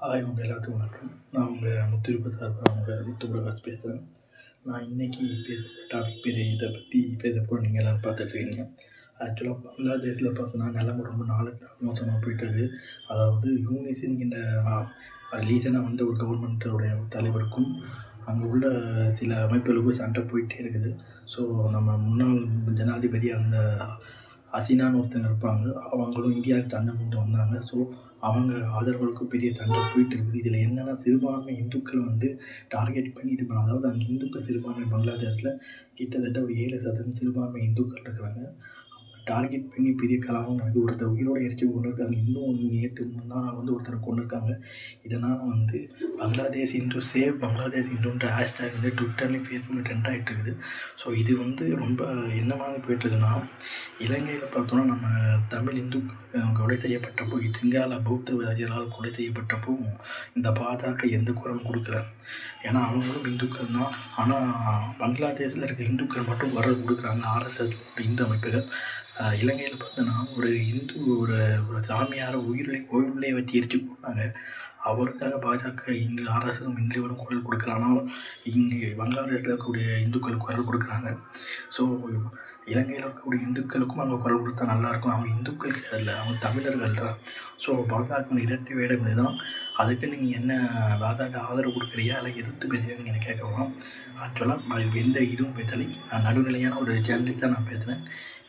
உங்க எல்லாத்துக்கும் வணக்கம். நான் உங்கள் முத்திருப்பு சார்பாக முத்து பிரகாஷ் பேசுகிறேன். நான் இன்றைக்கி பேசுகிற டாபிக் இதை பற்றி பேசப்போ நீங்கள் எல்லோரும் பார்த்துட்ருக்கீங்க. ஆக்சுவலாக பங்களாதேஷில் பார்த்தோன்னா நிலைமை ரொம்ப நாளுக்கு மோசமாக போயிட்டுருக்கு. அதாவது யூனிஸ்ங்கிற ரீசனாக வந்து ஒரு கவர்மெண்ட்டோடைய தலைவருக்கும் அங்கே உள்ள சில அமைப்புகளுக்கும் சண்டை போயிட்டே இருக்குது. ஸோ நம்ம முன்னாள் ஜனாதிபதி அந்த ஹசீனான்னு ஒருத்தங்க இருப்பாங்க. அவங்களும் இந்தியாவுக்கு சண்டை போட்டு வந்தாங்க. ஸோ அவங்க ஆதரவுகளுக்கும் பெரிய சண்டை போயிட்டு இருக்குது. இதில் என்னென்னா சிறுபான்மை இந்துக்கள் வந்து டார்கெட் பண்ணி இது பண்ண, அதாவது அங்கே இந்துக்கள் சிறுபான்மை பங்களாதேஷில் கிட்டத்தட்ட ஒரு 7% சிறுபான்மை இந்துக்கள் இருக்கிறாங்க. டார்கெட் பண்ணி பெரிய கலவரம் நடக்குது. ஒருத்தர் உயிரோடு எரிச்சு கொண்டு இருக்காங்க. இன்னும் நேற்று முன்னாள் வந்து ஒருத்தரை கொண்டு இருக்காங்க. இதனால் வந்து பங்களாதேஷ் இந்து சேவ் பங்களாதேஷ் இந்துன்ற ஹேஷ்டேக் வந்து ட்விட்டர்லேயும் ஃபேஸ்புக்கில் ட்ரெண்ட் ஆகிட்டு இருக்குது. ஸோ இது வந்து ரொம்ப என்ன மாதிரி போயிட்டுருக்குன்னா, இலங்கையில் பார்த்தோன்னா நம்ம தமிழ் இந்துக்கள் கொலை செய்யப்பட்டப்போ, சிங்கால பௌத்தவாதிகளால் கொலை செய்யப்பட்டப்போ இந்த பாஜக எந்த குரலும் கொடுக்கல. ஏன்னா அவங்களும் இந்துக்கள் தான். ஆனால் பங்களாதேஷில் இருக்க இந்துக்கள் மட்டும் குரல் கொடுக்குறாங்க. ஆர்எஸ்எஸ் இந்து அமைப்புகள். இலங்கையில் பார்த்தோன்னா ஒரு ஒரு சாமியாரை கோயிலே வச்சு எரிச்சு கொண்டாங்க. அவருக்காக பாஜக இன்று அரசும் இன்றைவரும் குரல் கொடுக்குறாங்க. இங்கே பங்களாதேஷில் இருக்கக்கூடிய இந்துக்கள் குரல் கொடுக்குறாங்க. ஸோ இலங்கையில் இருக்கக்கூடிய இந்துக்களுக்கும் அங்கே குரல் கொடுத்தா நல்லாயிருக்கும். அவங்க இந்துக்கள் கிடையாது, அவங்க தமிழர்கள் தான். ஸோ பாஜக இரட்டை வேடம் இதுதான். அதுக்கு நீங்கள் என்ன பாஜக ஆதரவு கொடுக்குறியா இல்லை எதிர்த்து பேசுகிறீங்க நீங்கள் என்ன கேட்கலாம். ஆக்சுவலாக நான் எந்த இதுவும் பேசலை. நான் நடுநிலையான ஒரு ஜேர்னலிஸ்டாக நான் பேசுகிறேன்.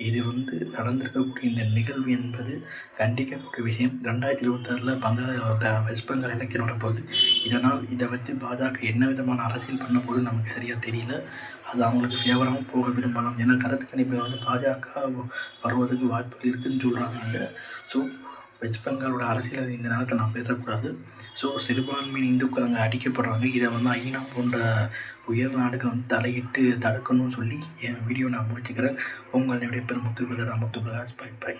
இது வந்து நடந்திருக்கக்கூடிய இந்த நிகழ்வு என்பது கண்டிக்கக்கூடிய விஷயம். 2026 வெஸ்ட் பெங்கால் எலெக்ஷன் வரப்போகுது. இதனால் இதை வச்சு பாஜக என்ன விதமான அரசியல் பண்ண போது நமக்கு சரியாக தெரியல. அது அவங்களுக்கு ஃபேவராகவும் போக விரும்பலாம். ஏன்னா கருத்து கணிப்பில் வந்து பாஜக வருவதற்கு வாய்ப்புகள் இருக்குதுன்னு சொல்கிறாங்க. ஸோ வெஸ்ட் பெங்காலோட அரசியல் இந்த நேரத்தில் நான் பேசக்கூடாது. ஸோ சிறுபான்மையின் இந்துக்கள் அங்கே அடிக்கப்படுறாங்க. இதை வந்து ஐநா போன்ற உயர் நாடுகள் வந்து தலையிட்டு தடுக்கணும்னு சொல்லி என் வீடியோ நான் முடிச்சுக்கிறேன். உங்களுடைய பேர் முத்து பிரகாஷ். பை.